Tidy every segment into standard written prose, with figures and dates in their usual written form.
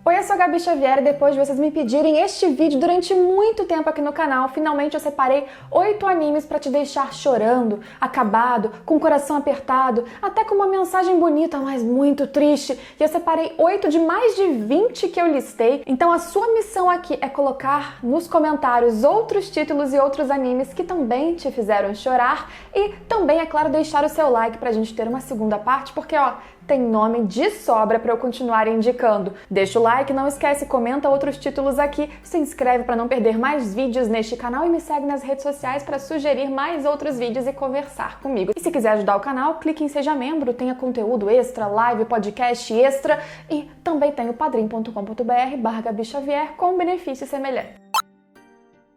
Oi, eu sou a Gabi Xavier e depois de vocês me pedirem este vídeo durante muito tempo aqui no canal, finalmente eu separei 8 animes pra te deixar chorando, acabado, com o coração apertado, até com uma mensagem bonita, mas muito triste. E eu separei 8 de mais de 20 que eu listei. Então a sua missão aqui é colocar nos comentários outros títulos e outros animes que também te fizeram chorar e também, é claro, deixar o seu like pra gente ter uma segunda parte, porque ó, tem nome de sobra para eu continuar indicando. Deixa o like, não esquece, comenta outros títulos aqui, se inscreve para não perder mais vídeos neste canal e me segue nas redes sociais para sugerir mais outros vídeos e conversar comigo. E se quiser ajudar o canal, clique em Seja Membro, tenha conteúdo extra, live, podcast extra e também tem o padrim.com.br/Gabi Xavier com benefício semelhante.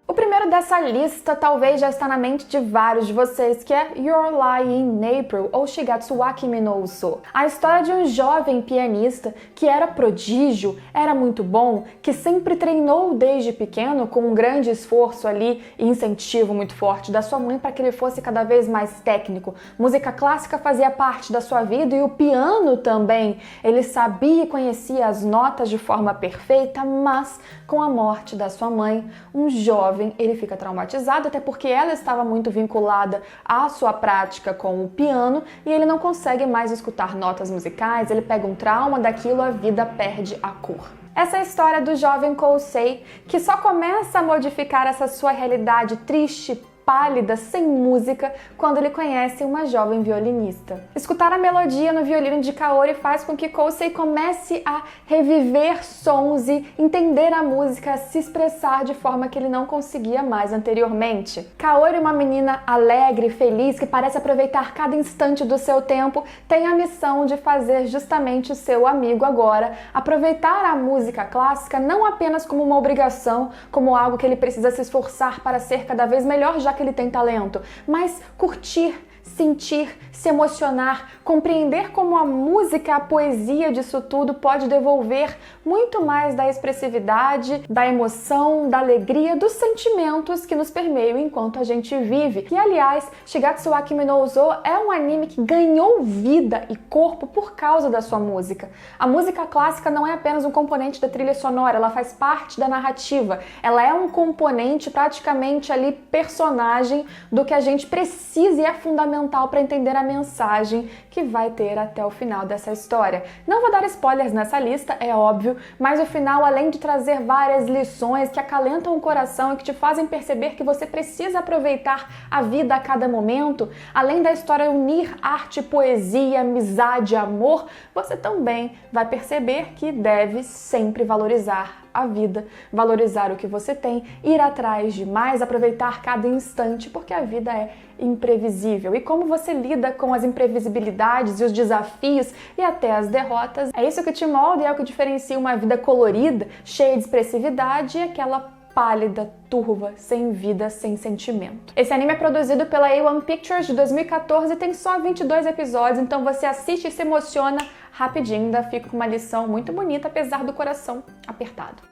O primeiro dessa lista talvez já está na mente de vários de vocês, que é Your Lie in April, ou Shigatsu wa Kimi no Uso. A história de um jovem pianista que era prodígio, era muito bom, que sempre treinou desde pequeno com um grande esforço ali e incentivo muito forte da sua mãe para que ele fosse cada vez mais técnico. Música clássica fazia parte da sua vida e o piano também. Ele sabia e conhecia as notas de forma perfeita, mas com a morte da sua mãe, um jovem ele fica traumatizado, até porque ela estava muito vinculada à sua prática com o piano e ele não consegue mais escutar notas musicais, ele pega um trauma daquilo, a vida perde a cor. Essa é a história do jovem Kousei, que só começa a modificar essa sua realidade triste, pálida, sem música, quando ele conhece uma jovem violinista. Escutar a melodia no violino de Kaori faz com que Kousei comece a reviver sons e entender a música, a se expressar de forma que ele não conseguia mais anteriormente. Kaori, uma menina alegre, feliz, que parece aproveitar cada instante do seu tempo, tem a missão de fazer justamente o seu amigo agora aproveitar a música clássica não apenas como uma obrigação, como algo que ele precisa se esforçar para ser cada vez melhor, já que ele tem talento, mas curtir, sentir, se emocionar, compreender como a música, a poesia disso tudo pode devolver muito mais da expressividade, da emoção, da alegria, dos sentimentos que nos permeiam enquanto a gente vive. E aliás, Shigatsu wa Kimi no Uso é um anime que ganhou vida e corpo por causa da sua música. A música clássica não é apenas um componente da trilha sonora, ela faz parte da narrativa. Ela é um componente praticamente ali personagem do que a gente precisa e é fundamental para entender a mensagem que vai ter até o final dessa história. Não vou dar spoilers nessa lista, é óbvio, mas o final, além de trazer várias lições que acalentam o coração e que te fazem perceber que você precisa aproveitar a vida a cada momento, além da história unir arte, poesia, amizade, amor, você também vai perceber que deve sempre valorizar a vida, valorizar o que você tem, ir atrás de mais, aproveitar cada instante, porque a vida é imprevisível. E como você lida com as imprevisibilidades e os desafios e até as derrotas, é isso que te molda e é o que diferencia uma vida colorida, cheia de expressividade e aquela pálida, turva, sem vida, sem sentimento. Esse anime é produzido pela A1 Pictures de 2014 e tem só 22 episódios, então você assiste e se emociona rapidinho, ainda fica com uma lição muito bonita, apesar do coração apertado.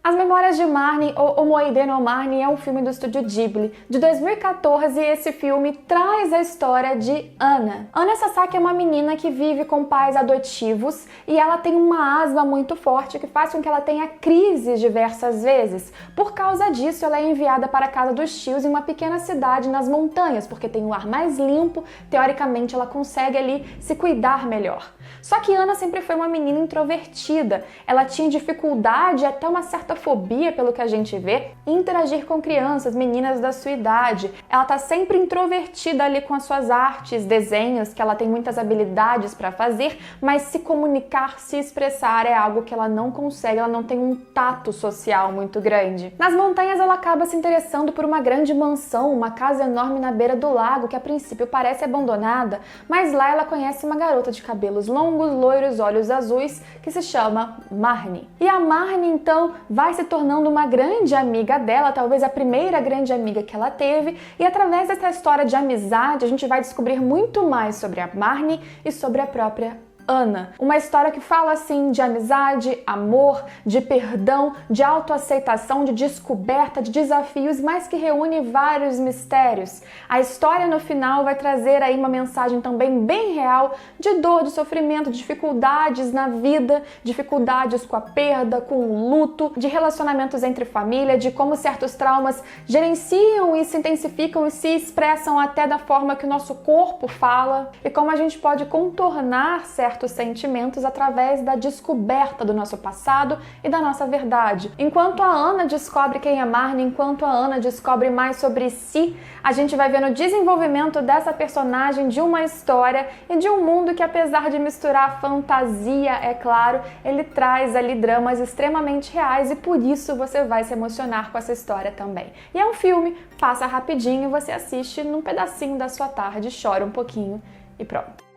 As Memórias de Marnie, ou Omoide no Marnie, é um filme do estúdio Ghibli. De 2014, esse filme traz a história de Ana. Ana Sasaki é uma menina que vive com pais adotivos e ela tem uma asma muito forte que faz com que ela tenha crises diversas vezes. Por causa disso, ela é enviada para a casa dos tios em uma pequena cidade nas montanhas, porque tem um ar mais limpo, teoricamente ela consegue ali se cuidar melhor. Só que Ana sempre foi uma menina introvertida. Ela tinha dificuldade, até uma certa fobia, pelo que a gente vê, em interagir com crianças, meninas da sua idade. Ela tá sempre introvertida ali com as suas artes, desenhos, que ela tem muitas habilidades para fazer, mas se comunicar, se expressar é algo que ela não consegue, ela não tem um tato social muito grande. Nas montanhas ela acaba se interessando por uma grande mansão, uma casa enorme na beira do lago, que a princípio parece abandonada, mas lá ela conhece uma garota de cabelos longos, loiros, olhos azuis, que se chama Marnie. E a Marnie, então, vai se tornando uma grande amiga dela, talvez a primeira grande amiga que ela teve, e através dessa história de amizade a gente vai descobrir muito mais sobre a Marnie e sobre a própria Ana. Uma história que fala assim de amizade, amor, de perdão, de autoaceitação, de descoberta, de desafios, mas que reúne vários mistérios. A história no final vai trazer aí uma mensagem também bem real de dor, de sofrimento, de dificuldades na vida, dificuldades com a perda, com o luto, de relacionamentos entre família, de como certos traumas gerenciam e se intensificam e se expressam até da forma que o nosso corpo fala e como a gente pode contornar certos sentimentos através da descoberta do nosso passado e da nossa verdade. Enquanto a Ana descobre quem é Marnie, enquanto a Ana descobre mais sobre si, a gente vai ver no desenvolvimento dessa personagem de uma história e de um mundo que, apesar de misturar fantasia, é claro, ele traz ali dramas extremamente reais e por isso você vai se emocionar com essa história também. E é um filme, passa rapidinho, você assiste num pedacinho da sua tarde, chora um pouquinho e pronto.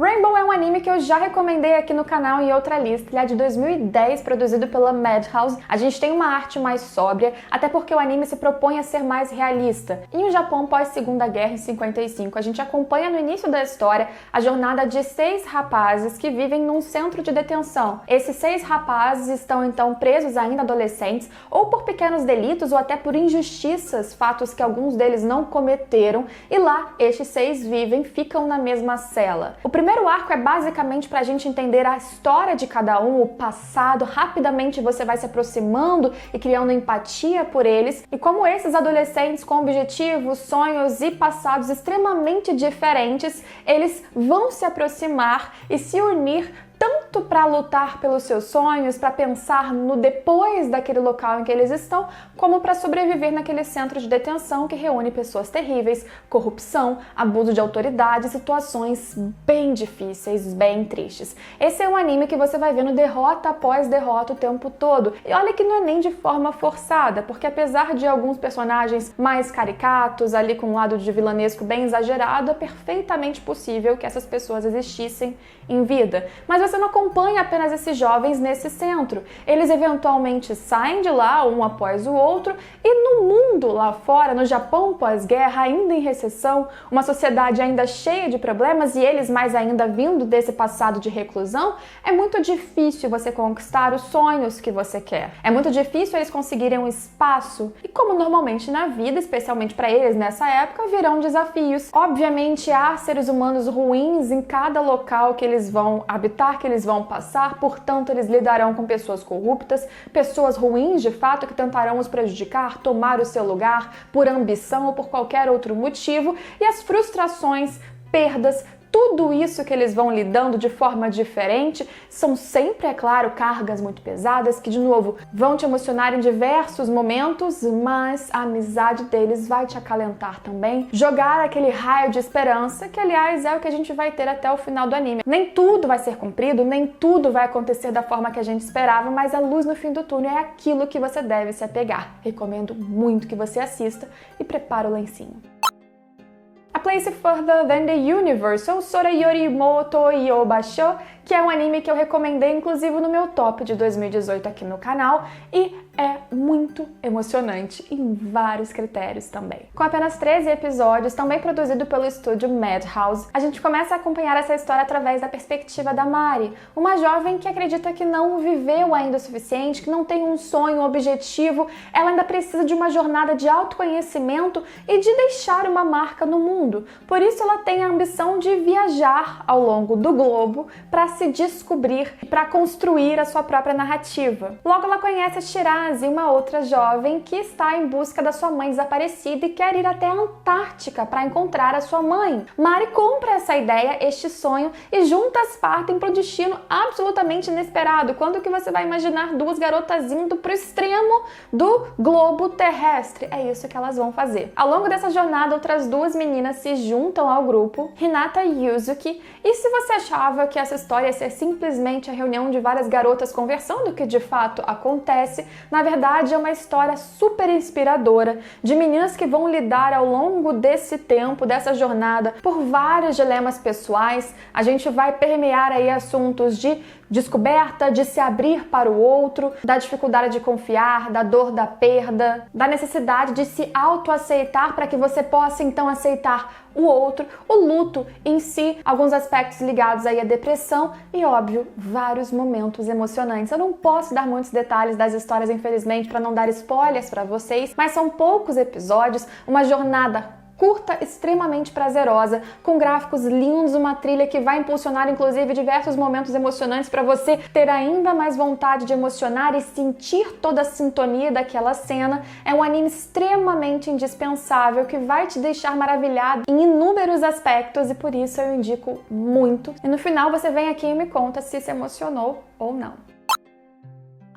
Rainbow é um anime que eu já recomendei aqui no canal em outra lista. Ele é de 2010, produzido pela Madhouse. A gente tem uma arte mais sóbria, até porque o anime se propõe a ser mais realista. Em um Japão pós-Segunda Guerra, em 55, a gente acompanha no início da história a jornada de 6 rapazes que vivem num centro de detenção. Esses 6 rapazes estão então presos ainda adolescentes, ou por pequenos delitos, ou até por injustiças, fatos que alguns deles não cometeram, e lá estes 6 vivem, ficam na mesma cela. O primeiro arco é basicamente para a gente entender a história de cada um, o passado. Rapidamente você vai se aproximando e criando empatia por eles e como esses adolescentes com objetivos, sonhos e passados extremamente diferentes, eles vão se aproximar e se unir tanto para lutar pelos seus sonhos, para pensar no depois daquele local em que eles estão, como para sobreviver naquele centro de detenção que reúne pessoas terríveis, corrupção, abuso de autoridade, situações bem difíceis, bem tristes. Esse é um anime que você vai vendo derrota após derrota o tempo todo. E olha que não é nem de forma forçada, porque apesar de alguns personagens mais caricatos, ali com um lado de vilanesco bem exagerado, é perfeitamente possível que essas pessoas existissem em vida. Mas você não acompanha apenas esses jovens nesse centro. Eles eventualmente saem de lá, um após o outro, e no mundo lá fora, no Japão pós-guerra, ainda em recessão, uma sociedade ainda cheia de problemas e eles mais ainda vindo desse passado de reclusão, é muito difícil você conquistar os sonhos que você quer. É muito difícil eles conseguirem um espaço e como normalmente na vida, especialmente para eles nessa época, virão desafios. Obviamente há seres humanos ruins em cada local que eles vão habitar, que eles vão passar, portanto eles lidarão com pessoas corruptas, pessoas ruins de fato que tentarão os prejudicar, tomar o seu lugar por ambição ou por qualquer outro motivo, e as frustrações, perdas, tudo isso que eles vão lidando de forma diferente são sempre, é claro, cargas muito pesadas que, de novo, vão te emocionar em diversos momentos, mas a amizade deles vai te acalentar também. Jogar aquele raio de esperança, que aliás é o que a gente vai ter até o final do anime. Nem tudo vai ser cumprido, nem tudo vai acontecer da forma que a gente esperava, mas a luz no fim do túnel é aquilo que você deve se apegar. Recomendo muito que você assista e prepare o lencinho. A Place Further Than the Universe, ou Sora Yorimoto Yobasho, que é um anime que eu recomendei inclusive no meu top de 2018 aqui no canal e é muito emocionante em vários critérios também. Com apenas 13 episódios, também produzido pelo estúdio Madhouse, a gente começa a acompanhar essa história através da perspectiva da Mari, uma jovem que acredita que não viveu ainda o suficiente, que não tem um sonho, um objetivo, ela ainda precisa de uma jornada de autoconhecimento e de deixar uma marca no mundo. Por isso ela tem a ambição de viajar ao longo do globo para se descobrir e para construir a sua própria narrativa. Logo ela conhece a Shirazi, uma outra jovem que está em busca da sua mãe desaparecida e quer ir até a Antártica para encontrar a sua mãe. Mari compra essa ideia, este sonho, e juntas partem para um destino absolutamente inesperado. Quando que você vai imaginar duas garotas indo para o extremo do globo terrestre? É isso que elas vão fazer. Ao longo dessa jornada, outras duas meninas se juntam ao grupo, Hinata e Yuzuki, e se você achava que essa história ia ser simplesmente a reunião de várias garotas conversando, o que de fato acontece, na verdade é uma história super inspiradora de meninas que vão lidar ao longo desse tempo, dessa jornada, por vários dilemas pessoais. A gente vai permear aí assuntos de descoberta, de se abrir para o outro, da dificuldade de confiar, da dor da perda, da necessidade de se autoaceitar para que você possa então aceitar o outro, o luto em si, alguns aspectos ligados aí à depressão e, óbvio, vários momentos emocionantes. Eu não posso dar muitos detalhes das histórias, infelizmente, para não dar spoilers para vocês, mas são poucos episódios, uma jornada curta, extremamente prazerosa, com gráficos lindos, uma trilha que vai impulsionar inclusive diversos momentos emocionantes para você ter ainda mais vontade de emocionar e sentir toda a sintonia daquela cena. É um anime extremamente indispensável que vai te deixar maravilhado em inúmeros aspectos e por isso eu indico muito. E no final você vem aqui e me conta se se emocionou ou não.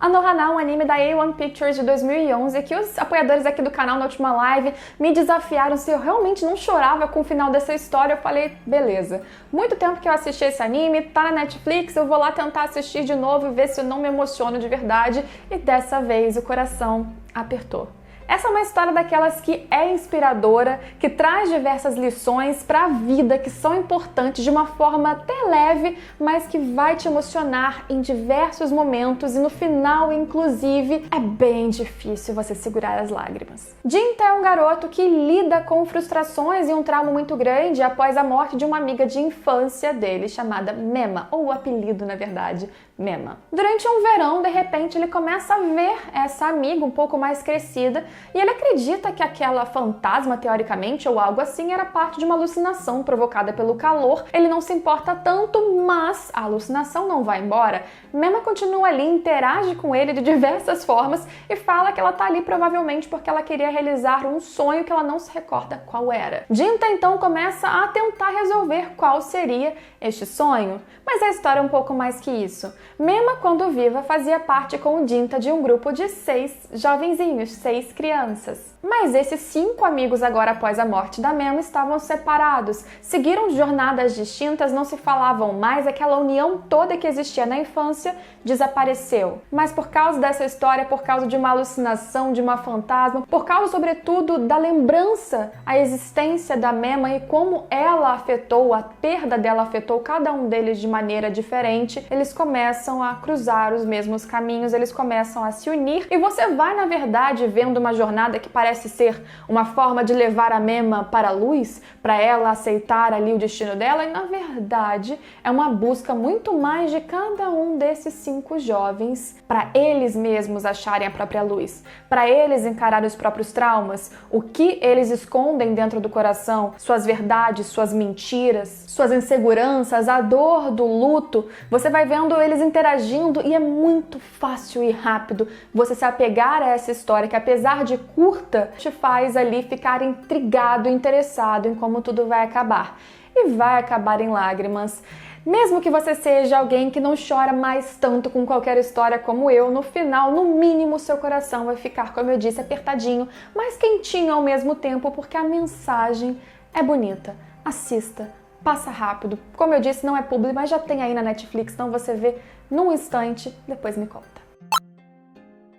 Anohana, um anime da A1 Pictures de 2011, que os apoiadores aqui do canal na última live me desafiaram se eu realmente não chorava com o final dessa história. Eu falei, beleza. Muito tempo que eu assisti esse anime, tá na Netflix, eu vou lá tentar assistir de novo e ver se eu não me emociono de verdade. E dessa vez o coração apertou. Essa é uma história daquelas que é inspiradora, que traz diversas lições para a vida que são importantes de uma forma até leve, mas que vai te emocionar em diversos momentos e no final, inclusive, é bem difícil você segurar as lágrimas. Jinta é um garoto que lida com frustrações e um trauma muito grande após a morte de uma amiga de infância dele, chamada Mema, ou o apelido, na verdade, Mema. Durante um verão, de repente, ele começa a ver essa amiga um pouco mais crescida e ele acredita que aquela fantasma, teoricamente, ou algo assim, era parte de uma alucinação provocada pelo calor. Ele não se importa tanto, mas a alucinação não vai embora. Mema continua ali, interage com ele de diversas formas e fala que ela tá ali provavelmente porque ela queria realizar um sonho que ela não se recorda qual era. Jinta então começa a tentar resolver qual seria este sonho, mas a história é um pouco mais que isso. Mema, quando viva, fazia parte com o Jinta de um grupo de 6 jovenzinhos, 6 crianças. Mas esses 5 amigos, agora após a morte da Mema, estavam separados, seguiram jornadas distintas, não se falavam mais, aquela união toda que existia na infância desapareceu. Mas por causa dessa história, por causa de uma alucinação, de uma fantasma, por causa, sobretudo, da lembrança, a existência da Mema e como ela afetou, a perda dela afetou cada um deles de maneira diferente, eles começam a cruzar os mesmos caminhos, eles começam a se unir e você vai, na verdade, vendo uma jornada que parece ser uma forma de levar a Mema para a luz, para ela aceitar ali o destino dela, e na verdade é uma busca muito mais de cada um desses 5 jovens para eles mesmos acharem a própria luz, para eles encararem os próprios traumas, o que eles escondem dentro do coração, suas verdades, suas mentiras, suas inseguranças, a dor do luto. Você vai vendo eles interagindo e é muito fácil e rápido você se apegar a essa história que, apesar de curta, te faz ali ficar intrigado, interessado em como tudo vai acabar. E vai acabar em lágrimas. Mesmo que você seja alguém que não chora mais tanto com qualquer história como eu, no final, no mínimo, seu coração vai ficar, como eu disse, apertadinho, mas quentinho ao mesmo tempo, porque a mensagem é bonita. Assista, passa rápido. Como eu disse, não é publi, mas já tem aí na Netflix, então você vê num instante, depois me conta.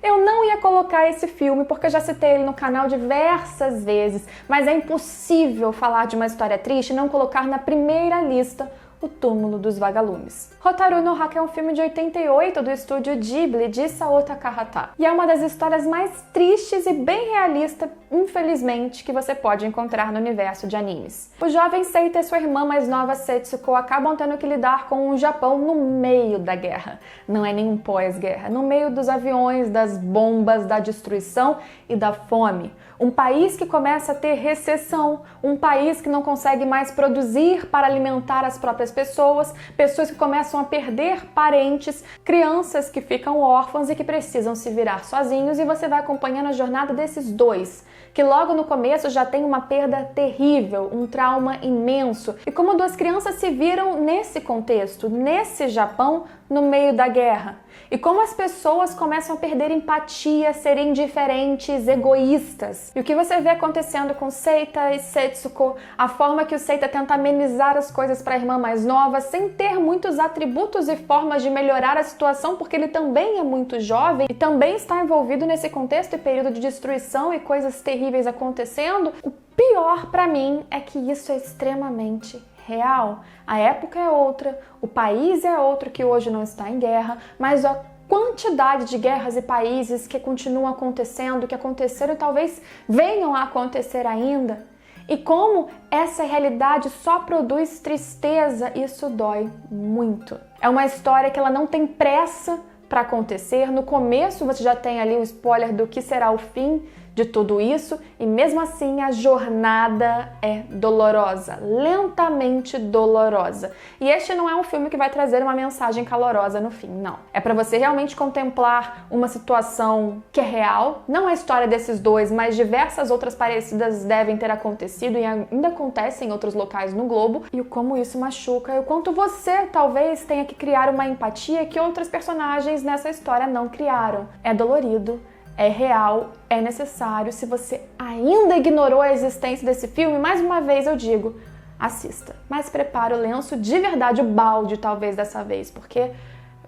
Eu não ia colocar esse filme porque eu já citei ele no canal diversas vezes, mas é impossível falar de uma história triste e não colocar na primeira lista O Túmulo dos Vagalumes. Hotaru no Haka é um filme de 88 do estúdio Ghibli de Isao Takahata. E é uma das histórias mais tristes e bem realista, infelizmente, que você pode encontrar no universo de animes. O jovem Seita e sua irmã mais nova Setsuko acabam tendo que lidar com o Japão no meio da guerra. Não é nenhum pós-guerra, no meio dos aviões, das bombas, da destruição e da fome. Um país que começa a ter recessão, um país que não consegue mais produzir para alimentar as próprias pessoas, pessoas que começam a perder parentes, crianças que ficam órfãos e que precisam se virar sozinhos, e você vai acompanhando a jornada desses dois, que logo no começo já tem uma perda terrível, um trauma imenso, e como 2 crianças se viram nesse contexto, nesse Japão, no meio da guerra. E como as pessoas começam a perder empatia, serem indiferentes, egoístas. E o que você vê acontecendo com Seita e Setsuko, a forma que o Seita tenta amenizar as coisas para a irmã mais nova, sem ter muitos atributos e formas de melhorar a situação, porque ele também é muito jovem e também está envolvido nesse contexto e período de destruição e coisas terríveis acontecendo. O pior para mim é que isso é extremamente real. A época é outra, o país é outro que hoje não está em guerra, mas a quantidade de guerras e países que continuam acontecendo, que aconteceram e talvez venham a acontecer ainda. E como essa realidade só produz tristeza, isso dói muito. É uma história que ela não tem pressa para acontecer. No começo você já tem ali o spoiler do que será o fim de tudo isso, e mesmo assim a jornada é dolorosa, lentamente dolorosa. E este não é um filme que vai trazer uma mensagem calorosa no fim, não. É para você realmente contemplar uma situação que é real, não a história desses dois, mas diversas outras parecidas devem ter acontecido e ainda acontecem em outros locais no globo, e o como isso machuca, e o quanto você talvez tenha que criar uma empatia que outras personagens nessa história não criaram. É dolorido, é real, é necessário. Se você ainda ignorou a existência desse filme, mais uma vez eu digo, assista. Mas prepara o lenço de verdade, o balde talvez dessa vez, porque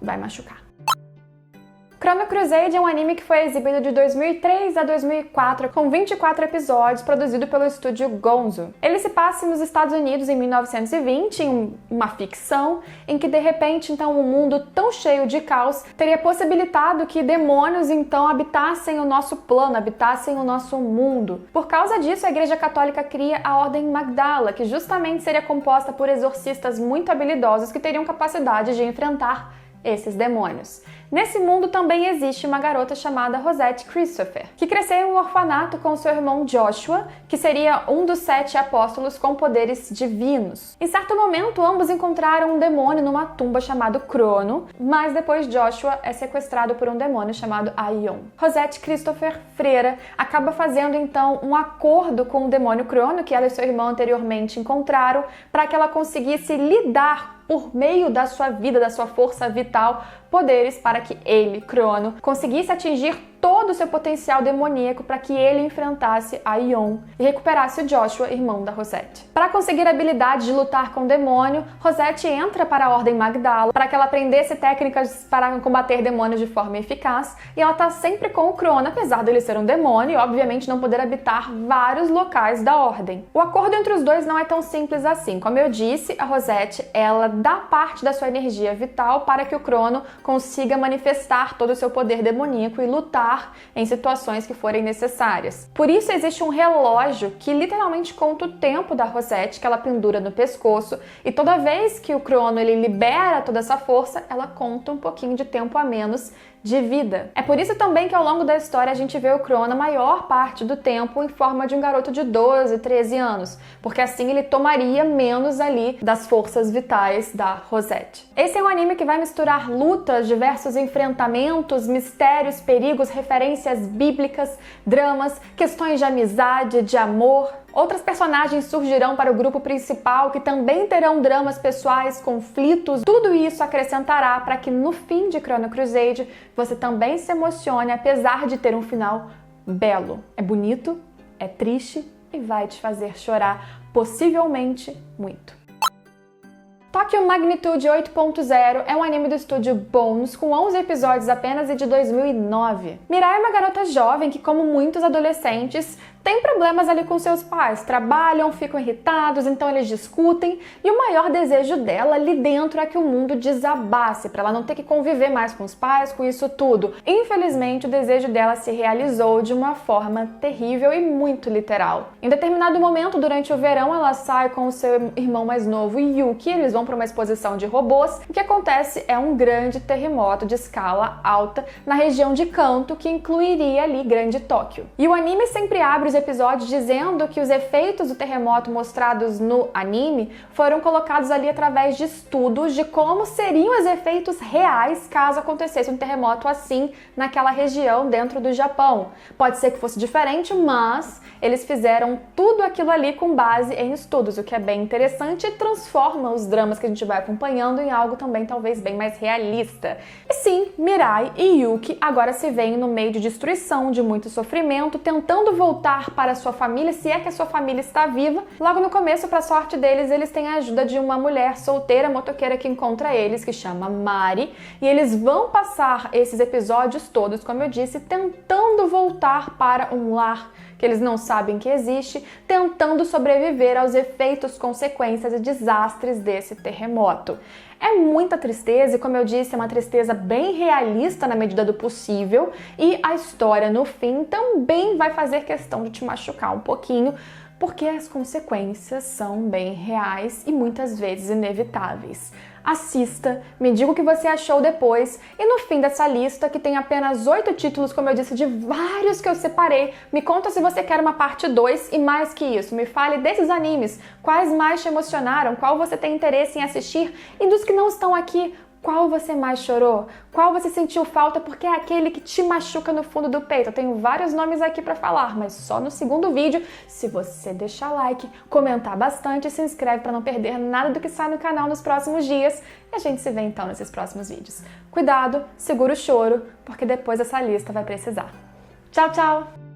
vai machucar. Chrono Crusade é um anime que foi exibido de 2003 a 2004, com 24 episódios, produzido pelo estúdio Gonzo. Ele se passa nos Estados Unidos em 1920, em uma ficção, em que de repente então um mundo tão cheio de caos teria possibilitado que demônios então habitassem o nosso plano, habitassem o nosso mundo. Por causa disso, a Igreja Católica cria a Ordem Magdala, que justamente seria composta por exorcistas muito habilidosos que teriam capacidade de enfrentar esses demônios. Nesse mundo também existe uma garota chamada Rosette Christopher, que cresceu em um orfanato com seu irmão Joshua, que seria um dos 7 apóstolos com poderes divinos. Em certo momento, ambos encontraram um demônio numa tumba chamado Crono, mas depois Joshua é sequestrado por um demônio chamado Aion. Rosette Christopher, freira, acaba fazendo então um acordo com o demônio Crono, que ela e seu irmão anteriormente encontraram, para que ela conseguisse lidar por meio da sua vida, da sua força vital, poderes para que ele, Crono, conseguisse atingir todo o seu potencial demoníaco para que ele enfrentasse Aion e recuperasse o Joshua, irmão da Rosette. Para conseguir a habilidade de lutar com o demônio, Rosette entra para a Ordem Magdala para que ela aprendesse técnicas para combater demônios de forma eficaz, e ela está sempre com o Crono, apesar dele ser um demônio e obviamente não poder habitar vários locais da Ordem. O acordo entre os dois não é tão simples assim. Como eu disse, a Rosette, ela dá parte da sua energia vital para que o Crono consiga manifestar todo o seu poder demoníaco e lutar em situações que forem necessárias. Por isso existe um relógio que literalmente conta o tempo da Rosette, que ela pendura no pescoço, e toda vez que o Crono ele libera toda essa força, ela conta um pouquinho de tempo a menos de vida. É por isso também que ao longo da história a gente vê o Crono a maior parte do tempo em forma de um garoto de 12, 13 anos, porque assim ele tomaria menos ali das forças vitais da Rosette. Esse é um anime que vai misturar lutas, diversos enfrentamentos, mistérios, perigos, referências bíblicas, dramas, questões de amizade, de amor. Outras personagens surgirão para o grupo principal que também terão dramas pessoais, conflitos. Tudo isso acrescentará para que no fim de Chrono Crusade você também se emocione, apesar de ter um final belo. É bonito, é triste e vai te fazer chorar, possivelmente muito. Tokyo Magnitude 8.0 é um anime do estúdio Bones, com 11 episódios apenas e de 2009. Mirai é uma garota jovem que, como muitos adolescentes, tem problemas ali com seus pais, trabalham, ficam irritados, então eles discutem, e o maior desejo dela ali dentro é que o mundo desabasse, para ela não ter que conviver mais com os pais, com isso tudo. Infelizmente, o desejo dela se realizou de uma forma terrível e muito literal. Em determinado momento, durante o verão, ela sai com o seu irmão mais novo, Yuki, eles vão para uma exposição de robôs. O que acontece é um grande terremoto de escala alta na região de Kanto, que incluiria ali Grande Tóquio. E o anime sempre abre os episódios dizendo que os efeitos do terremoto mostrados no anime foram colocados ali através de estudos de como seriam os efeitos reais caso acontecesse um terremoto assim naquela região dentro do Japão. Pode ser que fosse diferente, mas eles fizeram tudo aquilo ali com base em estudos, o que é bem interessante e transforma os dramas que a gente vai acompanhando em algo também talvez bem mais realista. E sim, Mirai e Yuki agora se veem no meio de destruição, de muito sofrimento, tentando voltar voltar para a sua família, se é que a sua família está viva. Logo no começo, para sorte deles, eles têm a ajuda de uma mulher solteira motoqueira que encontra eles, que chama Mari, e eles vão passar esses episódios todos, como eu disse, tentando voltar para um lar que eles não sabem que existe, tentando sobreviver aos efeitos, consequências e desastres desse terremoto. É muita tristeza e, como eu disse, é uma tristeza bem realista na medida do possível, e a história no fim também vai fazer questão de te machucar um pouquinho, porque as consequências são bem reais e muitas vezes inevitáveis. Assista, me diga o que você achou depois, e no fim dessa lista, que tem apenas 8 títulos, como eu disse, de vários que eu separei, me conta se você quer uma parte 2 e, mais que isso, me fale desses animes, quais mais te emocionaram, qual você tem interesse em assistir, e dos que não estão aqui, qual você mais chorou? Qual você sentiu falta porque é aquele que te machuca no fundo do peito? Eu tenho vários nomes aqui para falar, mas só no segundo vídeo. Se você deixar like, comentar bastante e se inscreve para não perder nada do que sai no canal nos próximos dias. E a gente se vê então nesses próximos vídeos. Cuidado, segura o choro, porque depois essa lista vai precisar. Tchau, tchau!